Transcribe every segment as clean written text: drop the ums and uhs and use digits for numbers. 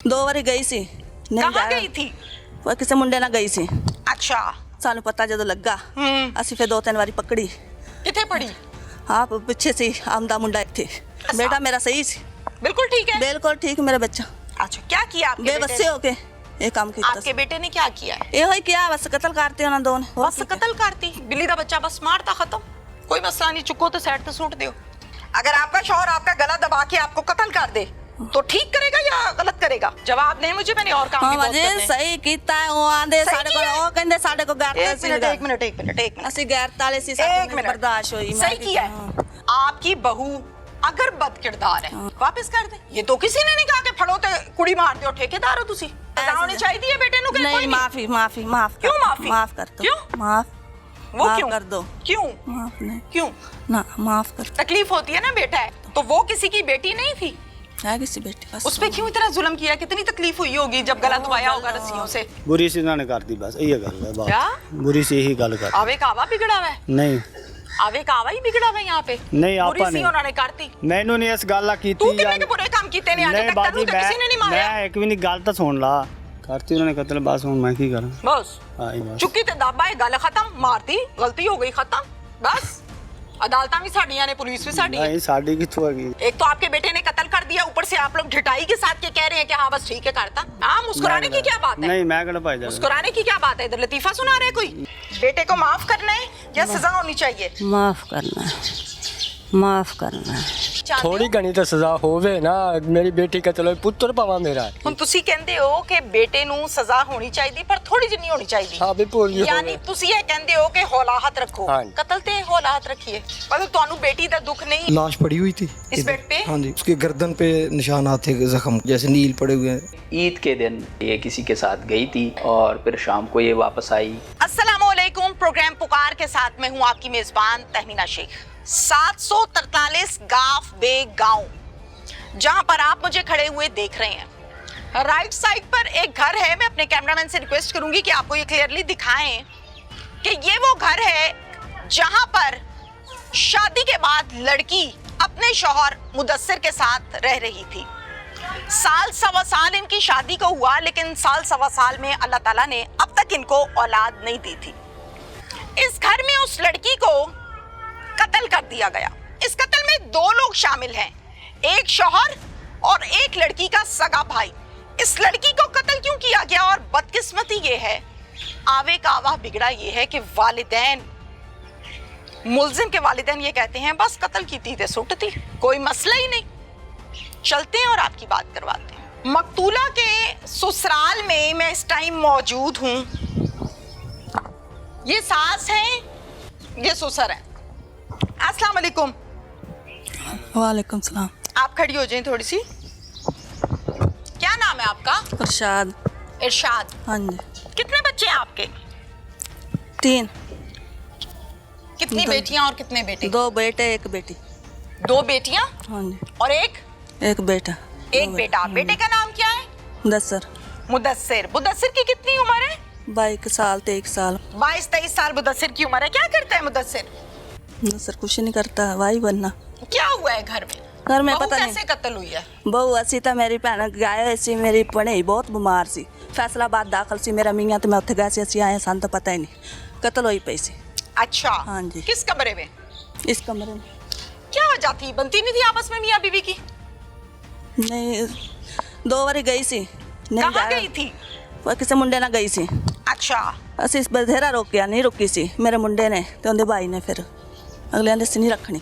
2 ਵਾਰੀ ਗਈ ਸੀ। ਕਹਾਂ ਗਈ ਥੀ? ਕਿਸੇ ਮੁੰਡੇ ਨਾਲ ਗਈ ਸੀ। ਅੱਛਾ, ਸਾਨੂੰ ਪਤਾ ਜਦੋਂ ਲੱਗਾ ਅਸੀਂ ਫਿਰ 2-3 ਵਾਰੀ ਪਕੜੀ। ਕਿੱਥੇ ਪੜੀ? ਆਪ ਪਿੱਛੇ ਸੀ ਆਮਦਾ ਮੁੰਡਾ ਇੱਥੇ। बेटा मेरा सही सी, बिल्कुल ठीक है, बिल्कुल ठीक मेरा बच्चा। अच्छा, क्या किया आपके बेबस बेटे ने? होके ये काम किया। आपके बेटे ने क्या किया है? ये होई किया बस कत्ल करते उन्होंने दोनों। बस कत्ल करती बिल्ली दा बच्चा बस मारता खत्म, कोई मसला नहीं, चुको तो साइड तो सूट दियो। अगर आपका शौहर आपका गला दबा के आपको कत्ल कर दे तो ठीक करेगा या गलत करेगा? जवाब नहीं मुझे, मैंने और काम भी बहुत करने हैं। सही कीता है। वो आंदे साडे को ओ कहंदे साडे को गैरत सी लगा। एक मिनट असि गैरत वाले सी साडे बर्दाश्त होई। सही किया है। आपकी बहू अगर बद किरदार है वापस कर दे। ये तो किसी ने नहीं कहा कि फड़ो ते कुड़ी मार दो, ठेकेदार हो तुसी। सजा होनी चाहिए बेटे नु। नहीं, माफी माफी माफ। क्यों माफी? माफ कर दो। क्यों माफ? वो माफ क्यों कर दो। क्यों माफ नहीं क्यों? ना माफ कर। तकलीफ होती है ना, बेटा है तो वो किसी की बेटी नहीं थी, है किसी बेटी बस। उस पे क्यों इतना जुल्म किया? कितनी तकलीफ हुई होगी जब गला दबाया होगा रस्सियों से। बुरी सी उन्होंने कर दी, बस यही गल है। क्या बुरी सी यही गल कर। आवे कावा बिगड़ा हुआ है? नहीं आवे कावा ही बिगड़ा हुआ है यहाँ पे। नहीं बुरी आपा सी नहीं उन्होंने करती। मैनू नहीं इस गल तू कीती। कितने के बुरे काम कीते ने? आगे नहीं तक बाजी तन्नू तो किसी ने नहीं मारा। मैं एक भी नहीं गल तो सुन ला। करती उन्होंने कत्ल, बस हुन मैं की करा। बस हां बस चुक्की ते दाबा है, गल खत्म, मारती गलती हो गई खत्म बस। अदालतां भी साडियां ने, पुलिस भी साडी है। नहीं साडी किथों आ गई? एक तो आपके बेटे ने कत्ल कर दिया, ऊपर से आप लोग ढिठाई के साथ के कह रहे हैं कि हाँ बस ठीक है करता। हाँ, मुस्कुराने की क्या बात है? नहीं मैं कड़ा भाई जा। मुस्कुराने की क्या बात है? इधर लतीफा सुना रहे कोई? बेटे को माफ करना है या सजा होनी चाहिए? माफ करना है, माफ करना है। थोड़ी घनी तो सजा होवे ना। मेरी बेटी का चलो पुत्र पावा मेरा। ਹੁਣ ਤੁਸੀਂ ਕਹਿੰਦੇ ਹੋ ਕਿ ਬੇਟੇ ਨੂੰ ਸਜ਼ਾ ਹੋਣੀ ਚਾਹੀਦੀ ਪਰ ਥੋੜੀ ਜਿਹੀ ਹੋਣੀ ਚਾਹੀਦੀ। ਹਾਂ ਵੀ ਪੂਰੀ ਯਾਨੀ ਤੁਸੀਂ ਇਹ ਕਹਿੰਦੇ ਹੋ ਕਿ ਹੌਲਾਹਤ ਰੱਖੋ। ਹਾਂਜੀ। ਕਤਲ ਤੇ ਹੌਲਾਹਤ ਰੱਖੀਏ। मतलब ਤੁਹਾਨੂੰ बेटी ਦਾ दुख नहीं? लाश पड़ी हुई थी इस बेड पे? हाँ जी, उसके गर्दन पे निशानात थे जख्म जैसे नील पड़े हुए हैं। ईद के दिन ये किसी के साथ गई थी और फिर शाम को ये वापस आई। अस्सलामुअलैकुम, प्रोग्राम पुकार के साथ मैं हूँ आपकी मेजबान तहमीना शेख। 743 गाफ बे गांव जहां पर आप मुझे खड़े हुए देख रहे हैं। राइट साइड पर एक घर है। मैं अपने कैमरामैन से रिक्वेस्ट करूंगी कि आपको ये क्लियरली दिखाएं कि ये वो घर है जहां पर शादी के बाद लड़की अपने शौहर मुदस्सिर के साथ रह रही थी। साल सवा साल इनकी शादी को हुआ, लेकिन साल सवा साल में अल्लाह ताला ने अब तक इनको औलाद नहीं दी थी। इस घर में उस लड़की को कत्ल कर दिया गया। इस कत्ल में 2 लोग शामिल हैं, एक शौहर और एक लड़की का सगा भाई। इस लड़की को कत्ल क्यों किया गया? और बदकिस्मती ये है, आवे का आवा बिगड़ा ये है कि वालिदैन, मुल्जिम के वालिदैन ये कहते हैं बस कत्ल की थी ते सुट थी, कोई मसला ही नहीं। चलते हैं और आपकी बात करवाते हैं। मकतूला के ससुराल में मैं इस टाइम मौजूद हूँ। ये सास हैं, ये ससुर हैं। अस्सलाम वालेकुम। वालेकुम सलाम। आप खड़ी हो जाएं थोड़ी सी। क्या नाम है आपका? इरशाद। इरशाद। हाँ जी। कितने बच्चे हैं आपके? 3। कितनी दो। बेटियां और कितने बेटे? 2 बेटे 1 बेटी। 2 बेटियां हाँ जी। और एक बेटा। एक बेटा। बेटे का नाम क्या है? मुदस्सिर। मुदस्सिर। मुदस्सिर की कितनी उम्र है? 22 साल 23 साल। 22-23 साल मुदस्सिर की उम्र है। क्या करता है मुदस्सिर? मुदस्सिर कुछ नहीं करता, वाई बनना। क्या हुआ है घर में? घर में बहू पता कैसे नहीं। कत्ल हुई है? बहू असी तो मेरी भैन गए सी, मेरी भणेई बहुत बीमार सी, फैसलाबाद दाखिल सी मेरा मियाँ, तो मैं उत्थे गए सी, असी आए सन तो पता ही नहीं कत्ल होई पई सी। अच्छा। हाँ जी। किस कमरे में? इस कमरे में। क्या वजह थी? बनती नहीं थी आपस में मियाँ बीवी की? नहीं 2 वारी गई सी। कहाँ गई थी? किसी मुंडे नाल गई सी। अच्छा। ਅਸੀਂ ਬਥੇਰਾ ਰੋਕਿਆ, ਨਹੀਂ ਰੁਕੀ ਸੀ ਮੇਰੇ ਮੁੰਡੇ ਨੇ ਤੇ ਉਹਦੇ ਭਾਈ ਨੇ, ਫਿਰ ਅਗਲਿਆਂ ਦੇ ਸੀ ਨਹੀਂ ਰੱਖਣੀ।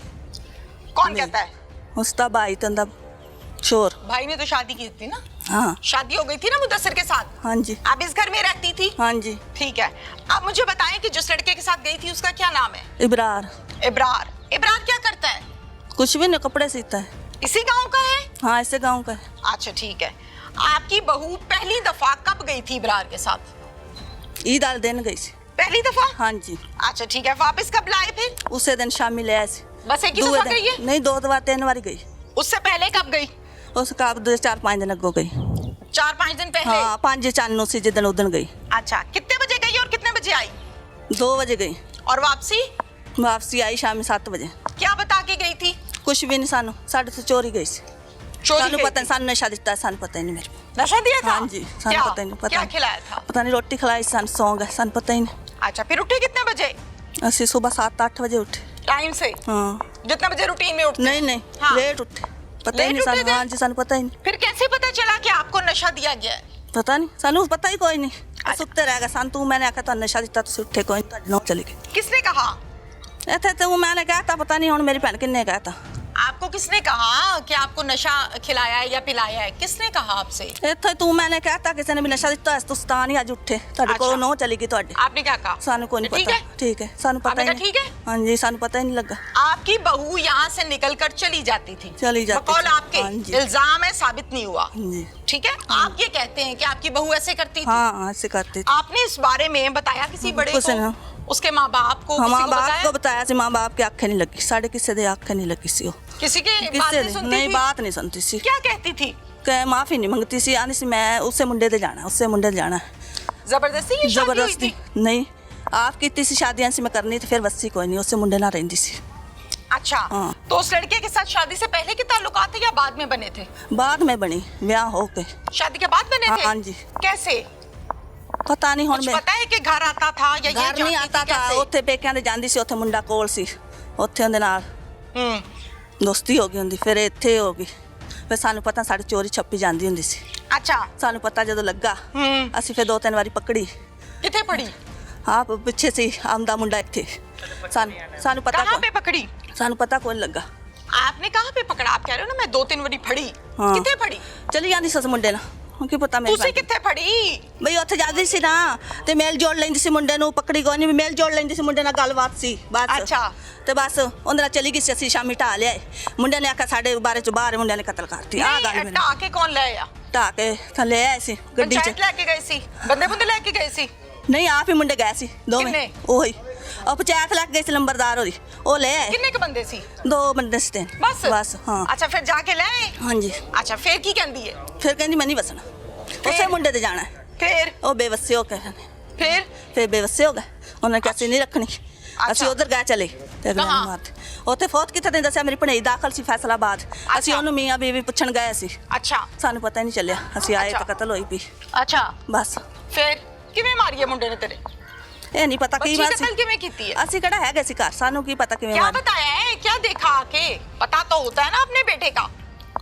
कौन कहता है? ਉਸਦਾ ਭਾਈ ਤੇ ਉਹਦਾ शोर। भाई ने तो शादी की थी ना? हाँ शादी हो गई थी ना मुदस्सिर के साथ? हाँ जी। आप इस घर में रहती थी? हाँ जी। ठीक है। अब मुझे बताएं कि जिस लड़के के साथ गई थी उसका क्या नाम है? इबरार। इब्रार। इब्रार क्या करता है? कुछ भी नहीं, कपड़े सीता है। इसी गांव का है? हाँ इसे गाँव का है। अच्छा ठीक है। आपकी बहू पहली दफा कब गई थी इब्रार के साथ? ईद वाले दिन गई सी। पहली दफा? हाँ जी। अच्छा ठीक है। वापस कब लाए फिर? उसे दिन शामी ले आए सी। बस एक ही दूए दफा दिन- गई है? नहीं 2 दफा 3 बारी गई। उससे पहले कब गई? उस कब 4-5 दिन अगो गई। 4-5 दिन पहले? हाँ 5 चानू सी जिदन उदन गई। अच्छा। कितने बजे गई और कितने बजे आई? 2 बजे गई। और वापसी? वापसी आई शामी 7 बजे। क्या बता के गई थी? कुछ भी नहीं, सानू साढ़े से चोरी गई सी। चोरी ਸਾਨੂੰ की ਪਤਾ थी? ਨਹੀਂ, ਸਾਨੂੰ ਨਸ਼ਾ ਦਿੱਤਾ, ਸਾਨੂੰ ਪਤਾ ਹੀ ਨਹੀਂ ਮੇਰੇ नशा दिया था? हाँ जी, ਸਾਨੂੰ क्या? ਪਤਾ ਹੀ ਨਹੀਂ, ਪਤਾ क्या ਨਹੀਂ। खिलाया था? ਪਤਾ ਨਹੀਂ ਰੋਟੀ ਖਿਲਾਈ, ਸਾਨੂੰ ਸੌਂ ਗਏ, ਸਾਨੂੰ ਪਤਾ ਹੀ ਨਹੀਂ। अच्छा, फिर उठे कितने बजे? ਅਸੀਂ ਸਵੇਰ 7-8 ਵਜੇ ਉੱਠੇ। टाइम से? ਹਾਂ जितने बजे रूटीन में उठते? ਨਹੀਂ ਨਹੀਂ हाँ। ਲੇਟ ਉੱਠੇ, ਪਤਾ ਹੀ लेट ਨਹੀਂ उठे ਸਾਨੂੰ। थे? ਹਾਂ ਜੀ, ਸਾਨੂੰ ਪਤਾ ਹੀ ਨਹੀਂ, फिर कैसे पता चला कि आपको नशा दिया गया है? ਪਤਾ ਨਹੀਂ ਸਾਨੂੰ, ਪਤਾ ਹੀ ਕੋਈ ਨਹੀਂ। ਸੁੱਤੇ ਰਹਿ ਗਏ ਸਾਨੂੰ। ਤੂੰ ਮੈंने ਆਖਿਆ ਤੁਹਾਨੂੰ ਨਸ਼ਾ ਦਿੱਤਾ, ਤੁਸੀਂ ਉੱਠੇ ਕੋਈ ਨਹੀਂ, ਤੁਹਾਡੇ ਨਾਲ ਚਲੇ ਗਏ। किसने कहा? ਇੱਥੇ ਤੂੰ ਮੈंने ਕਹਿਤਾ, ਪਤਾ ਨਹੀਂ ਹੁਣ ਮੇਰੀ ਭੈਣ ਕਿੰਨੇ ਕਹਿਤਾ। आपको किसने कहा कि आपको नशा खिलाया है या पिलाया है? किसने कहा आपसे? ਇੱਥੇ ਤੂੰ ਮੈंने ਕਹਿਤਾ ਕਿਸੇ ਨੇ ਵੀ ਨਸ਼ਾ ਦਿੱਤਾ, ਤੁਸੀਂ ਤਾਂ ਨਹੀਂ ਅੱਜ ਉੱਠੇ, ਤੁਹਾਡੇ ਕੋਲ ਅੱਛਾ। ਨੋ ਚਲੀ ਗਈ ਤੁਹਾਡੇ। आपने क्या कहा? ਸਾਨੂੰ ਕੋਈ ਨਹੀਂ ठीक ਪਤਾ। है? ਠੀਕ ਹੈ, ਸਾਨੂੰ ਪਤਾ आपने ਹੀ कहा ਨਹੀਂ। ठीक है? ਹਾਂਜੀ, ਸਾਨੂੰ ਪਤਾ ਹੀ ਨਹੀਂ ਲੱਗਾ। आपकी बहू यहाँ से निकलकर चली जाती थी। चली जाती बकौल थी। आपके हाँ जी। इल्जाम है, साबित नहीं हुआ। जी। ठीक है, आप ये कहते हैं कि आपकी बहू ऐसे करती थी। हाँ ऐसे करते थे। आपने इस बारे में बताया किसी बड़े कुछ को? नहीं। उसके माँ बाप को? हाँ, किसी माँ को बाप बताया? को बताया ਸੀ, ਮਾਂ ਬਾਪ की आंखें नहीं लगी, साढ़े किसी ਦੇ आंखें नहीं लगी सी। किसी की बात किसी नहीं सुनती नहीं, थी? बात नहीं सुनती सी। क्या कहती थी? कि माफी नहीं मंगती सी, आनी सी मैं उससे मुंडे ते जाना, उससे मुंडे ते जाना। जबरदस्ती ये शादी हुई जबरदस्ती थी? नहीं, आप की सी शादियां सी मैं करनी थी, फिर वस्सी कोई नहीं, उससे मुंडे ना रहती सी। अच्छा, हाँ। तो उस लड़के के साथ शादी से पहले के ताल्लुकात थे या बाद में बने थे? बाद में बनी, ब्याह हो के। शादी के बाद बने हाँ, थे? हाँ जी। कैसे? पता नहीं हुण कुछ मैं पता है कि घर आता था या ये घर नहीं जाती आता थी था, कैसे? ਉੱਥੇ ਪੇਕਿਆਂ ਦੇ ਜਾਂਦੀ ਸੀ, ਉੱਥੇ ਮੁੰਡਾ ਕੋਲ ਸੀ, ਉੱਥੇ ਉਹਦੇ ਨਾਲ ਦੋਸਤੀ ਹੋ ਗਈ ਹੁੰਦੀ, ਫਿਰ ਇੱਥੇ ਹੋ ਗਈ। ਫਿਰ ਸਾਨੂੰ ਪਤਾ ਸਾਡੇ ਚੋਰੀ ਛੱਪੀ ਜਾਂਦੀ ਹੁੰਦੀ ਸੀ। अच्छा, ਸਾਨੂੰ ਪਤਾ ਜਦੋਂ ਲੱਗਾ ਅਸੀਂ ਫਿਰ 2-3 ਵਾਰੀ ਪਕੜੀ। कितने पड़ी? ਆਪ ਪਿੱਛੇ ਸੀ ਆਮਦਾ ਮੁੰਡਾ ਇੱਥੇ। ਸਾਨੂੰ ਪਤਾ कहाँ पे पकड़ी? ਸਾਨੂੰ ਪਤਾ ਕੋਈ ਨੀ ਲੱਗਾ। आपने कहाँ पे पकड़ा? आप कह रहे हो ना मैं 2-3 बारी फड़ी। हाँ। कितने फड़ी? ਚਲੀ ਜਾਂਦੀ ਸੀ ਉਸ ਮੁੰਡੇ ਨਾਲ, ਹੁਣ ਕੀ ਪਤਾ ਤੁਸੀਂ ਮੇਰੇ ਕਿੱਥੇ ਫੜੀ? ਬਈ ਉੱਥੇ ਜਾਂਦੀ ਸੀ ਨਾ ਤੇ ਮੇਲ ਜੋੜ ਲੈਂਦੀ ਸੀ ਮੁੰਡੇ ਨੂੰ, ਪਕੜੀ ਕੋਈ ਨਹੀਂ, ਮੇਲ ਜੋੜ ਲੈਂਦੀ ਸੀ ਮੁੰਡੇ ਨਾਲ, ਗੱਲਬਾਤ ਸੀ ਬਸ। ਅੱਛਾ। ਤੇ ਬਸ ਉਹਦੇ ਨਾਲ ਚਲੀ ਗਈ ਸੀ, ਅਸੀਂ ਸ਼ਾਮੀ ਢਾ ਲਿਆਏ। ਮੁੰਡੇ ਨੇ ਆਖਿਆ ਸਾਡੇ ਬਾਰੇ ਚ ਬਾਹਰ ਮੁੰਡਿਆਂ ਨੇ ਕਤਲ ਕਰਤੀ। ਆ ਗੱਲ ਨਹੀਂ, ਮੈਨੂੰ ਢਾ ਕੇ ਕੌਣ ਲੈ ਆਇਆ? ਢਾ ਕੇ ਥੱਲੇ ਆਏ ਸੀ ਗੱਡੀ ਪੰਚਾਇਤ ਚ। ਲੈ ਕੇ ਗਏ ਸੀ? ਬੰਦੇ ਬੰਦੇ ਲੈ ਕੇ ਗਏ ਸੀ? ਨਹੀਂ ਆਪ ਹੀ ਮੁੰਡੇ ਗਏ ਸੀ ਦੋਵੇਂ। ਕਿੰਨੇ? ਉਹੀ ਉਹ ਪੰਚਾਇਤ ਲੈ ਕੇ ਗਈ ਸੀ, ਲੰਬਰਦਾਰ ਉਹਦੀ, ਉਹ ਲੈ ਆਏ। ਕਿੰਨੇ ਕ ਬੰਦੇ ਸੀ? 2 ਬੰਦੇ ਸੀ ਤਿੰਨ। ਬਸ? ਬਸ ਹਾਂ। ਅੱਛਾ, ਫਿਰ ਜਾ ਕੇ ਲੈ ਆਏ? ਹਾਂਜੀ, ਅੱਛਾ, ਫਿਰ ਕੀ ਕਹਿੰਦੀ ਹੈ? ਫਿਰ ਕਹਿੰਦੀ ਮੈਂ ਨਹੀਂ ਵਸਣਾ, ਉਸੇ ਮੁੰਡੇ ਤੇ ਜਾਣਾ ਹੈ। ਫਿਰ? ਉਹ ਬੇਵੱਸੇ ਹੋ ਗਏ, ਫਿਰ ਬੇਵੱਸੇ ਹੋ ਗਏ। ਉਹਨਾਂ ਨੇ ਕਿਹਾ ਨਹੀਂ ਰੱਖਣੀ। ਅਸੀਂ ਉਧਰ ਗਏ ਚਲੇ ਤੇ ਅਗਲੇ ਨੂੰ ਮਾਰਤੇ। ਉੱਥੇ ਫੌਤ ਕਿੱਥੇ ਤੇ ਦੱਸਿਆ, ਮੇਰੀ ਭਣੇਈ ਦਾਖਲ ਸੀ ਫੈਸਲਾਬਾਦ। ਅਸੀਂ ਉਹਨੂੰ ਮੀਆਂ ਬੀਵੀ ਪੁੱਛਣ ਗਏ ਸੀ, ਅੱਛਾ ਸਾਨੂੰ ਪਤਾ ਹੀ ਨਹੀਂ ਚੱਲਿਆ। ਅਸੀਂ ਆਏ ਅੱਛਾ। ਤਾਂ ਕਤਲ ਹੋਈ ਪਈ ਅੱਛਾ, ਬਸ। ਫਿਰ ਕਿਵੇਂ ਮਾਰੀ ਹੈ ਮੁੰਡੇ ਨੇ ਤੇਰੇ? ਇਹ ਨਹੀਂ ਪਤਾ ਕੀ ਬੱਚੀ ਬਾਤ ਕਤਲ ਸੀ। ਕਿਵੇਂ ਕੀਤੀ ਹੈ? ਅਸੀਂ ਕਿਹੜਾ ਹੈਗੇ ਸੀ ਘਰ, ਸਾਨੂੰ ਕੀ ਪਤਾ ਕਿਵੇਂ क्या ਮਾਰੀ। बताया है? क्या देखा आके? पता तो होता है ना अपने बेटे का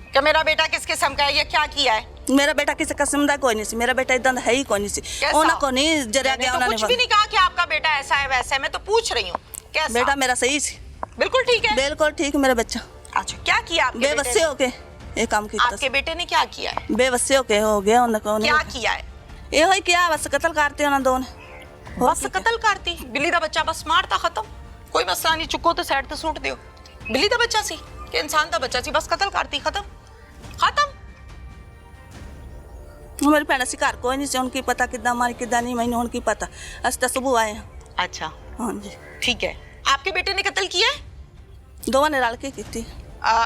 कि मेरा बेटा किस किस्म का है या क्या किया है। ਮੇਰਾ ਬੇਟਾ ਕਿਸੇ ਕਿਸਮ ਦਾ ਕੋਈ ਨਹੀਂ ਸੀ, ਮੇਰਾ ਬੇਟਾ ਇਦਾਂ ਦਾ ਹੈ ਹੀ ਕੋਈ ਨਹੀਂ ਸੀ। कैसा? ਉਹਨਾਂ ਕੋ ਨਹੀਂ ਜਰਿਆ मैंने ਗਿਆ, तो ਉਹਨਾਂ कुछ भी ਨੇ। नहीं कहा कि आपका बेटा ऐसा है वैसा है, मैं तो पूछ रही हूँ कैसा? ਬੇਟਾ ਮੇਰਾ ਸਹੀ ਸੀ, बिल्कुल ठीक है। ਬਿਲਕੁਲ ਠੀਕ ਮੇਰਾ ਬੱਚਾ। अच्छा, क्या किया आपके बेटे ਬੇਵੱਸੇ ने? ਹੋ ਕੇ ਇਹ ਕੰਮ ਕੀਤਾ आपके ਸੀ। बेटे ने क्या किया है? ਬੇਵੱਸੇ ਹੋ ਕੇ ਹੋ ਗਿਆ ਉਹਨਾਂ ਕੋ। क्या किया है? ਇਹੋ ਹੀ ਕਿਹਾ, ਬਸ ਕਤਲ ਕਰਤੇ ਉਹਨਾਂ ਦੋ ਨੇ। बस कतल करती बिल्ली दा बच्चा, बस मारता खत्म, कोई मसला नहीं, चुको तो साइड ते सुट दियो। बिल्ली दा बच्चा सी कि इंसान दा बच्चा सी, बस कतल करती, खत्म खत्म। ਮੇਰੀ ਭੈਣ ਅਸੀਂ ਘਰ ਕੋਈ ਨਹੀਂ ਸੀ, ਹੁਣ ਕੀ ਪਤਾ ਕਿੱਦਾਂ ਮਾਰੀ ਕਿੱਦਾਂ ਨਹੀਂ, ਮੈਨੂੰ ਹੁਣ ਕੀ ਪਤਾ। ਅਸੀਂ ਤਾਂ ਸੁਬਹ ਆਏ ਹਾਂ। अच्छा, ਹਾਂਜੀ, ठीक है। आपके बेटे ने कत्ल किया है? ਦੋਵਾਂ ਨੇ ਰਲ ਕੇ ਕੀਤੀ।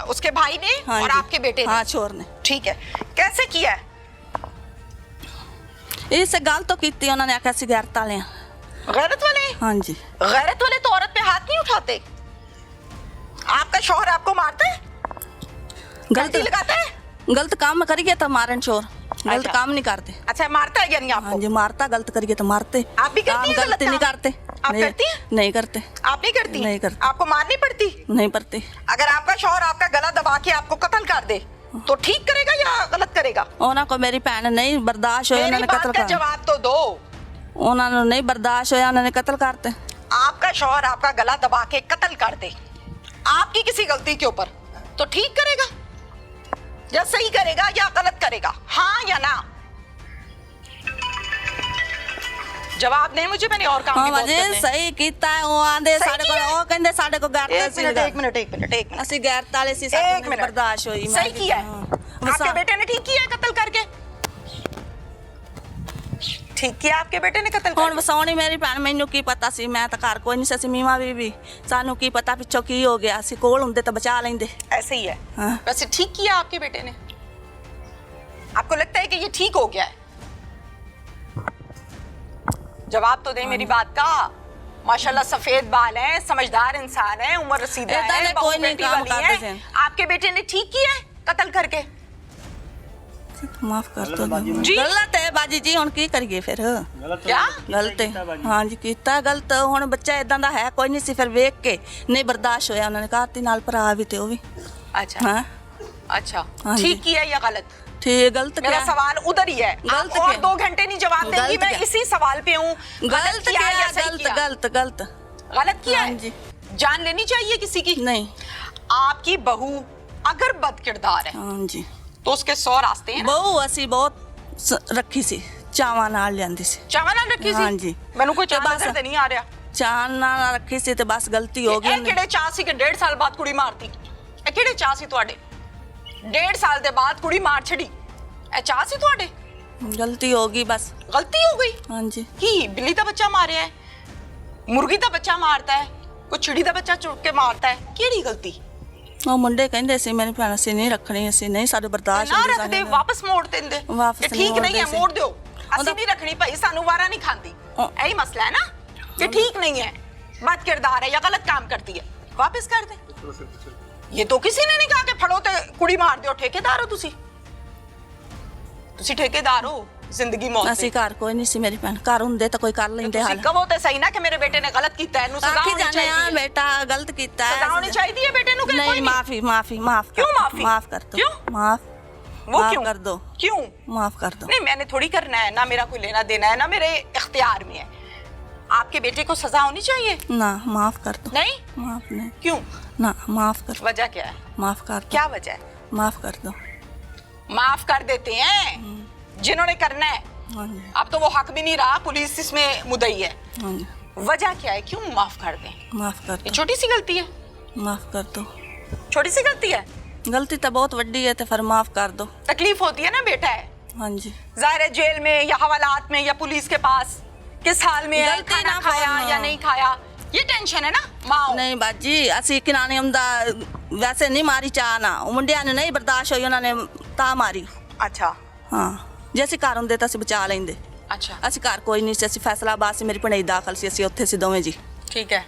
उसके भाई ने हाँ और जी। आपके बेटे ने? हाँ, छोर ने। ठीक है, कैसे किया है? ਇਸੇ ਗੱਲ ਤੋਂ ਕੀਤੀ, ਉਹਨਾਂ ਨੇ ਆਖਿਆ ਸੀ ਗੈਰਤ ਵਾਲੇ ਆ। गैरत वाले? ਹਾਂਜੀ, गैरत वाले तो औरत पे हाथ नहीं उठाते। आपका शौहर आपको मारता है? गलती लगाता है? गलत काम करिए तो मारन चोर, गलत अच्छा। काम नहीं करते। अच्छा, मारता है यानी आपको? हाँ जी, मारता, गलत करिए तो मारते। आप भी करती हैं गलत गलत नहीं काम? करते। आप नहीं, करती हैं? नहीं करते, आप नहीं करती? नहीं करती। आपको मारनी पड़ती? नहीं पड़ती। अगर आपका शौहर आपका गला दबा के आपको कत्ल कर दे तो ठीक करेगा या गलत करेगा? ਉਹਨਾਂ ਕੋ ਮੇਰੀ ਭੈਣ ਨਹੀਂ ਬਰਦਾਸ਼ਤ ਹੋਇਆ, ਉਹਨਾਂ मेरी ने बात कत्ल का कर। जवाब तो दो। ਉਹਨਾਂ ਨੂੰ ਨਹੀਂ ਬਰਦਾਸ਼ਤ ਹੋਇਆ, ਉਹਨਾਂ ਨੇ ਕਤਲ ਕਰਤੇ। आपका शौहर आपका गला दबा के कत्ल कर दे आपकी किसी गलती के ऊपर, तो ठीक करेगा या सही करेगा या गलत करेगा? हाँ या ना? जवाब नहीं मुझे, मैंने और काम ਹਾਂ भी बहुत ਵਜੇ करने हैं। ਸਹੀ ਕੀਤਾ ਹੈ। ਉਹ ਆਂਦੇ सही ਸਾਡੇ ਕੋਲ, किया है? ਉਹ ਕਹਿੰਦੇ ਸਾਡੇ ਕੋਲ ਗੈਰਤ एक ਸੀ। मिनट एक मिनट एक मिनट एक मिनट ਅਸੀਂ ਗੈਰਤ ਵਾਲੇ ਸੀ, एक ਸਾਡੇ मिनट ਬਰਦਾਸ਼ਤ ਹੋਈ। सही किया है? आपके बेटे ने ठीक किया है कत्ल करके? ठीक किया आपके बेटे ने कत्ल ਹੁਣ करके? ਵਸਾਉਣੀ ਮੇਰੀ ਭੈਣ, ਮੈਨੂੰ ਕੀ ਪਤਾ ਸੀ, ਮੈਂ ਤਾਂ ਘਰ ਕੋਈ ਨਹੀਂ ਸੀ, ਅਸੀਂ ਮੀਮਾ ਬੀਬੀ, ਸਾਨੂੰ ਕੀ ਪਤਾ ਪਿੱਛੋਂ ਕੀ ਹੋ ਗਿਆ। ਅਸੀਂ ਕੋਲ ਹੁੰਦੇ ਤਾਂ ਬਚਾ ਲੈਂਦੇ। ऐसे ही है। हाँ। वैसे ठीक किया आपके बेटे ने? आपको लगता है कि ये ठीक हो गया है? जवाब तो दे मेरी बात का। माशाल्लाह सफेद बाल हैं, समझदार इंसान है, उम्र रसीदा ऐसा है, नहीं, बहू कोई नहीं बेटी काम वाली करते है। थे। आपके बेटे ने ठीक किया है कत्ल करके? ਮਾਫ ਕਰ ਦੋ ਜੀ। ਗਲਤ ਹੈ ਬਾਜੀ ਜੀ, ਹੁਣ ਕੀ ਕਰੀਏ ਫਿਰ? क्या ਗਲਤ ਹੈ ਹਾਂਜੀ, ਕੀਤਾ ਗਲਤ। ਹੁਣ ਬੱਚਾ ਇਦਾਂ ਦਾ ਹੈ ਕੋਈ ਨਹੀਂ ਸੀ, ਫਿਰ ਵੇਖ ਕੇ ਨਹੀਂ ਬਰਦਾਸ਼ਤ ਹੋਇਆ, ਉਹਨਾਂ ਨੇ ਘਾਤੀ ਨਾਲ ਭਰਾ ਵੀ ਤੇ ਉਹ ਵੀ। अच्छा ਹਾਂ अच्छा हाँ जी। ठीक किया या गलत? ਠੀਕ गलत मेरा क्या? सवाल उधर ही है। गलत आप और क्या? 2 घंटे नहीं जवाब देंगी, गलत मैं क्या? इसी सवाल पे हूँ। गलत किया क्या? या सही गलत किया? गलत गलत गलत किया हाँ है? जी। जान लेनी चाहिए किसी की? नहीं। आपकी बहू अगर बद किरदार है हाँ जी। तो उसके 100 रास्ते हैं ना? ਬਹੁ ਅਸੀਂ ਬਹੁਤ ਰੱਖੀ ਸੀ, ਚਾਵਾਂ ਨਾਲ ਲਿਆਂਦੀ ਸੀ। ਚਾਵਾਂ ਨਾਲ ਰੱਖੀ ਸੀ? हाँ जी। ਮੈਨੂੰ ਕੋਈ ਚਾਹ ਤੇ ਬਸ- ਨਜ਼ਰ ਤੇ ਨਹੀਂ ਆ ਰਿਹਾ। ਚਾਹ ਨਾਲ ਰੱਖੀ ਸੀ ਤੇ ਬਸ ਗਲਤੀ ਹੋ ਗਈ ਇਹ ਉਹਨੇ। ਕਿਹੜੇ ਚਾਹ ਸੀ ਕਿ 1.5 ਸਾਲ ਬਾਅਦ ਕੁੜੀ ਮਾਰਤੀ? ਇਹ ਕਿਹੜੇ ਚਾਹ ਸੀ ਤੁਹਾਡੇ? 1.5 ਸਾਲ ਦੇ ਬਾਅਦ ਕੁੜੀ ਮਾਰ ਛੜੀ, ਇਹ ਚਾਹ ਸੀ ਤੁਹਾਡੇ? ਗਲਤੀ ਹੋ ਗਈ ਬਸ। ਗਲਤੀ ਹੋ ਗਈ? हाँ जी। ਕੀ ਬਿੱਲੀ ਦਾ ਬੱਚਾ ਮਾਰਿਆ ਹੈ, ਮੁਰਗੀ ਦਾ ਬੱਚਾ ਮਾਰਤਾ ਹੈ, ਕੋਈ ਚਿੜੀ ਦਾ ਬੱਚਾ ਚੁੱਕ ਕੇ ਮਾਰਤਾ ਹੈ, ਕਿਹੜੀ ਗਲਤੀ? ਉਹ ਮੁੰਡੇ ਕਹਿੰਦੇ ਸੀ ਮੇਰੀ ਭੈਣ ਅਸੀਂ ਨਹੀਂ ਰੱਖਣੀ, ਅਸੀਂ ਨਹੀਂ, ਸਾਡੇ ਬਰਦਾਸ਼ਤ ਨਾ ਹੁੰਦੀ ਰੱਖਦੇ, ਸਾਨੂੰ। ਵਾਪਸ ਮੋੜ ਦਿੰਦੇ। ਵਾਪਸ ਇਹ ਠੀਕ ਨਹੀਂ ਹੈ, ਮੋੜਦੇ ਮੋੜ ਦਿਓ। ਅਸੀਂ ਉਹਦਾ- ਨਹੀਂ ਰੱਖਣੀ ਭਾਈ, ਸਾਨੂੰ ਵਾਰਾ ਨਹੀਂ ਖਾਂਦੀ। ਇਹੀ ਮਸਲਾ ਹੈ ਨਾ, ये ठीक नहीं है, बद किरदार है या गलत काम करती है, वापस कर दे। ये तो किसी ने नहीं कहा कि फड़ो ते कुड़ी मार दो। ठेकेदार हो तुसी, तुसी ठेकेदार हो जिंदगी मौत ਅਸੀਂ ਦੇ। ਘਰ ਕੋਈ ਨਹੀਂ ਸੀ, ਮੇਰੀ ਭੈਣ ਘਰ ਹੁੰਦੇ ਤਾਂ ਕੋਈ ਕਰ ਲੈਂਦੇ तुसी हाल। कहो ते सही ना कि मेरे बेटे ने गलत किया है, इन्हू सजा आखी होनी जाने चाहिए है। बेटा गलत कीता है। सजा होनी चाहिए है बेटे नु कि कोई नहीं, माफी माफी माफ क्यों कर दो, माफी? माफ कर दो। क्यों? माफ वो माफ क्यों कर दो, क्यों? माफ कर दो। नहीं मैंने थोड़ी करना है ना, मेरा कोई लेना देना है ना, मेरे इख्तियार में है। आपके बेटे को सजा होनी चाहिए? ना माफ कर दो। नहीं? माफ नहीं, क्यों? ना माफ कर, वजह क्या है? माफ कर दो। क्या वजह है? माफ कर दो। माफ कर देते हैं जिन्होंने करना है। हाँ जी, अब तो वो हक भी नहीं रहा, पुलिस इसमें मुद्दई है। हाँ जी। वजह क्या है, क्यों माफ कर दें? माफ कर ये दो, छोटी सी गलती है, माफ कर दो। छोटी सी गलती है। गलती तो बहुत वड्डी है, तो फिर माफ कर दो। तकलीफ होती है ना, बेटा है हाँ जी। जाहिर है, जेल में या हवालात में या पुलिस के पास किस हाल में है, गलती खाना ना खाया करना। या नहीं खाया, ये टेंशन है ना माँ। नहीं बाजी, ਅਸੀਂ ਕਿਨਾਨੇ ਹੁੰਦਾ ਵੈਸੇ ਨਹੀਂ ਮਾਰੀ ਚਾਹ ਨਾ, ਉਹ ਮੁੰਡਿਆਂ ਨੂੰ ਨਹੀਂ ਬਰਦਾਸ਼ਤ ਹੋਈ, ਉਹਨਾਂ ਨੇ ਤਾਂ ਮਾਰੀ। अच्छा ਹਾਂ, ਜੇ ਅਸੀਂ ਘਰ ਹੁੰਦੇ ਤਾਂ ਅਸੀਂ ਬਚਾ ਲੈਂਦੇ। अच्छा ਅਸੀਂ ਘਰ ਕੋਈ ਨਹੀਂ ਸੀ, ਅਸੀਂ ਫੈਸਲਾਬਾਦ ਸੀ, ਮੇਰੀ ਭਣੇਈ ਦਾਖਲ ਸੀ, ਅਸੀਂ ਉੱਥੇ ਸੀ ਦੋਵੇਂ ਜੀ, ठीक है।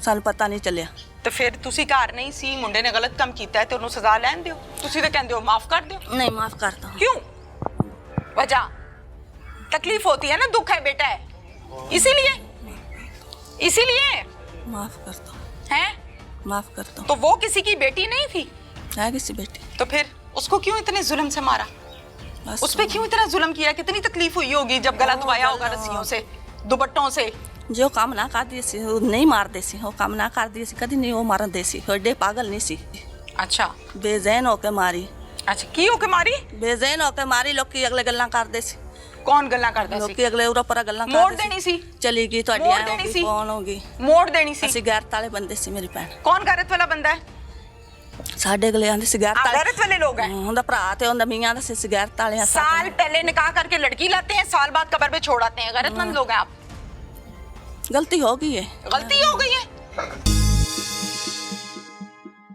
ਸਾਨੂੰ ਪਤਾ ਨਹੀਂ ਚੱਲਿਆ। ਤੇ ਫਿਰ ਤੁਸੀਂ ਘਰ ਨਹੀਂ ਸੀ, ਮੁੰਡੇ ਨੇ ਗਲਤ ਕੰਮ ਕੀਤਾ ਹੈ ਤੇ ਉਹਨੂੰ ਸਜ਼ਾ ਲੈਣ ਦਿਓ। ਤੁਸੀਂ ਤਾਂ ਕਹਿੰਦੇ ਹੋ ਮਾਫ ਕਰ ਦਿਓ। नहीं माफ कर दो। क्यों? वजह तकलीफ होती है ना, दुख है बेटा है, इसीलिए माफ कर दो, हैं। माफ कर दो। तो वो किसी की बेटी नहीं थी, है किसी बेटी? तो फिर उसको क्यों इतने जुल्म से मारा? बस उस पे क्यों इतना जुल्म किया? कितनी तकलीफ हुई होगी जब गला दबाया होगा रस्सियों से, दुपट्टों से। जो काम ना करदी ਸੀ ਉਹ ਨਹੀਂ ਮਾਰਦੇ ਸੀ, ਉਹ ਕੰਮ ਨਾ ਕਰਦੀ ਸੀ ਕਦੀ ਨਹੀਂ ਉਹ ਮਾਰਦੇ ਸੀ, ਏਡੇ ਪਾਗਲ ਨਹੀਂ ਸੀ। अच्छा ਬੇਜ਼ੈਨ ਹੋ ਕੇ ਮਾਰੀ, अच्छा की होके मारी? ਬੇਜ਼ੈਨ ਹੋ ਕੇ ਮਾਰੀ, ਲੋਕੀ ਅਗਲੇ ਗੱਲਾਂ ਕਰਦੇ ਸੀ, कौन गल्ला करता सी? ਲੋਕੀ ਅਗਲੇ ਉਰਾ ਪਰਾ ਗੱਲਾਂ ਮੋੜ ਕਰਦੇ ਦੇਣੀ ਸੀ। ਚਲੀ ਗਈ ਤੁਹਾਡੀ ਮੋੜ ਐਂ ਹੋ ਦੇਣੀ ਗਈ, ਸੀ। ਕੌਣ ਹੋ ਗਈ? मोड़ देनी सी। ਅਸੀਂ ਗੈਰਤ ਵਾਲੇ ਬੰਦੇ ਸੀ, ਮੇਰੀ ਭੈਣ कौन गैरत वाला बंदा है? ਸਾਡੇ ਅਗਲੇ ਆਂਦੇ ਸੀ ਗੈਰਤ ਵਾਲੇ। गैरत वाले लोग हैं। ਉਹਦਾ ਭਰਾ ਤੇ ਉਹਦਾ ਮੀਆਂ ਦਾ ਸੀ ਗੈਰਤ ਵਾਲੇ ਆ। साल पहले निकाह करके लड़की लाते हैं, साल बाद कब्र पे छोड़ आते हैं। गैरतमंद लोग हैं आप। गलती हो गई है। गलती हो गई है।